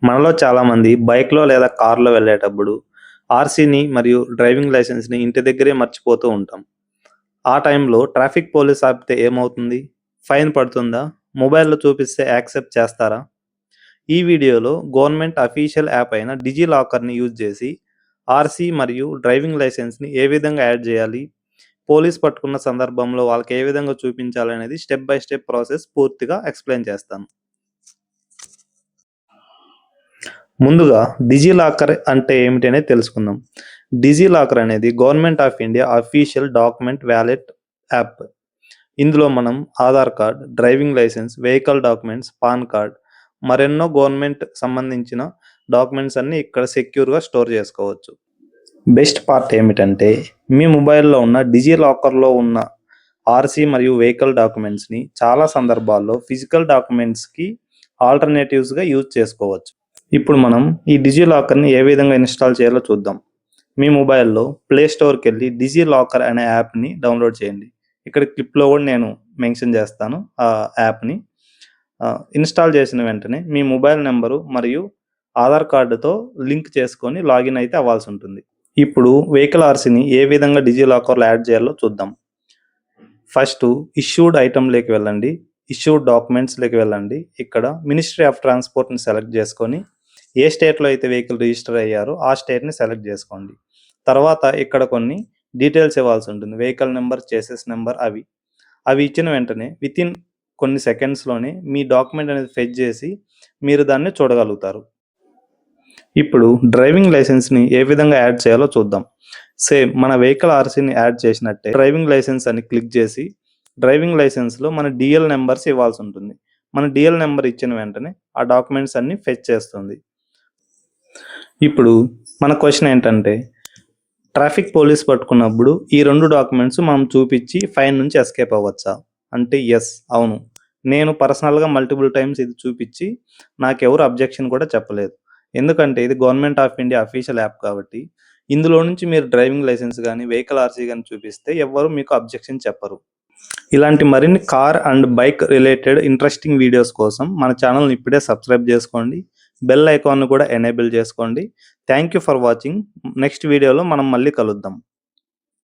మనలో చాలామంది బైక్‌లో లేదా కార్‌లో వెళ్ళేటప్పుడు ఆర్‌సీని మరియు డ్రైవింగ్ లైసెన్స్‌ని ఇంటి దగ్గరే మర్చిపోతూ ఉంటాం. ఆ టైంలో ట్రాఫిక్ పోలీస్ ఆపితే ఏమవుతుంది? ఫైన్ పడుతుందా? మొబైల్‌లో చూపిస్తే యాక్సెప్ట్ చేస్తారా? ఈ వీడియోలో గవర్నమెంట్ అఫీషియల్ యాప్ అయిన డిజిలాకర్‌ని యూజ్ చేసి ఆర్‌సీ మరియు డ్రైవింగ్ లైసెన్స్‌ని ఏ విధంగా యాడ్ చేయాలి? పోలీస్ పట్టుకున్న సందర్భంలో వాళ్ళకి ఏ విధంగా చూపించాలనేది స్టెప్ బై స్టెప్ ప్రాసెస్ పూర్తిగా ఎక్స్‌ప్లెయిన్ చేస్తాను. ముందుగా డిజిలాకర్ అంటే ఏమిటి అనేది తెలుసుకుందాం. డిజిలాకర్ అనేది government of India official document wallet app. ఇందులో మనం Aadhaar card, driving licence, vehicle documents, PAN card మరెన్నో గవర్నమెంట్ సంబంధించిన డాక్యుమెంట్స్ అన్నీ ఇక్కడ సెక్యూర్‌గా స్టోర్ చేసుకోవచ్చు. బెస్ట్ పార్ట్ ఏమిటంటే మీ మొబైల్‌లో ఉన్న డిజిలాకర్‌లో ఉన్న ఆర్‌సీ మరియు వెహికల్ డాక్యుమెంట్స్‌ని చాలా సందర్భాల్లో ఫిజికల్ డాక్యుమెంట్స్‌కి ఆల్టర్‌నేటివ్స్‌గా యూజ్ చేసుకోవచ్చు. ఇప్పుడు మనం ఈ డిజిలాకర్‌ని ఏ విధంగా ఇన్‌స్టాల్ చేయాలో చూద్దాం. మీ మొబైల్‌లో ప్లే స్టోర్‌కెళ్ళి డిజిలాకర్ అనే యాప్‌ని డౌన్‌లోడ్ చేయండి. ఇక్కడ క్లిప్‌లో కూడా నేను మెన్షన్ చేస్తాను ఆ యాప్‌ని. ఇన్‌స్టాల్ చేసిన వెంటనే మీ మొబైల్ నంబరు మరియు ఆధార్ కార్డుతో లింక్ చేసుకొని లాగిన్ అయితే అవ్వాల్సి ఉంటుంది. ఇప్పుడు వెహికల్ ఆర్‌సీని ఏ విధంగా డిజిలాకర్‌లో యాడ్ చేయాలో చూద్దాం. ఫస్టు ఇష్యూడ్ ఐటెమ్‌లోకి వెళ్ళండి. ఇష్యూడ్ డాక్యుమెంట్స్‌లోకి వెళ్ళండి. ఇక్కడ మినిస్ట్రీ ఆఫ్ ట్రాన్స్‌పోర్ట్‌ని సెలెక్ట్ చేసుకొని ఏ స్టేట్‌లో అయితే వెహికల్ రిజిస్టర్ అయ్యారో ఆ స్టేట్‌ని సెలెక్ట్ చేసుకోండి. తర్వాత ఇక్కడ కొన్ని డీటెయిల్స్ ఇవ్వాల్సి ఉంటుంది. వెహికల్ నెంబర్, చేసిస్ నెంబర్ అవి ఇచ్చిన వెంటనే వితిన్ కొన్ని సెకండ్స్‌లోనే మీ డాక్యుమెంట్ అనేది ఫెచ్ చేసి మీరు దాన్ని చూడగలుగుతారు. ఇప్పుడు డ్రైవింగ్ లైసెన్స్‌ని ఏ విధంగా యాడ్ చేయాలో చూద్దాం. సేమ్ మన వెహికల్ ఆర్‌సీని యాడ్ చేసినట్టే డ్రైవింగ్ లైసెన్స్ అని క్లిక్ చేసి డ్రైవింగ్ లైసెన్స్‌లో మన డీఎల్ నంబర్స్ ఇవ్వాల్సి ఉంటుంది. మన డీఎల్ నంబర్ ఇచ్చిన వెంటనే ఆ డాక్యుమెంట్స్ అన్నీ ఫెచ్ చేస్తుంది. ఇప్పుడు మన క్వెషన్ ఏంటంటే ట్రాఫిక్ పోలీస్ పట్టుకున్నప్పుడు ఈ 2 డాక్యుమెంట్స్ మనం చూపించి ఫైన్ నుంచి ఎస్కేప్ అవ్వచ్చా? అంటే యెస్, అవును. నేను పర్సనల్‌గా మల్టిపుల్ టైమ్స్ ఇది చూపించి నాకెవరు అబ్జెక్షన్ కూడా చెప్పలేదు. ఎందుకంటే ఇది government of India official app కాబట్టి ఇందులో నుంచి మీరు డ్రైవింగ్ లైసెన్స్ గానీ, వెహికల్ ఆర్‌సీ గానీ చూపిస్తే ఎవ్వరు మీకు అబ్జెక్షన్ చెప్పరు. ఇలాంటి మరిన్ని car and bike related interesting videos కోసం మన ఛానల్‌ని ఇప్పుడే సబ్స్క్రైబ్ చేసుకోండి. బెల్ ఐకాన్‌ని కూడా ఎనేబుల్ చేసుకోండి. Thank you for watching. Next వీడియోలో మనం మళ్ళీ కలుద్దాం.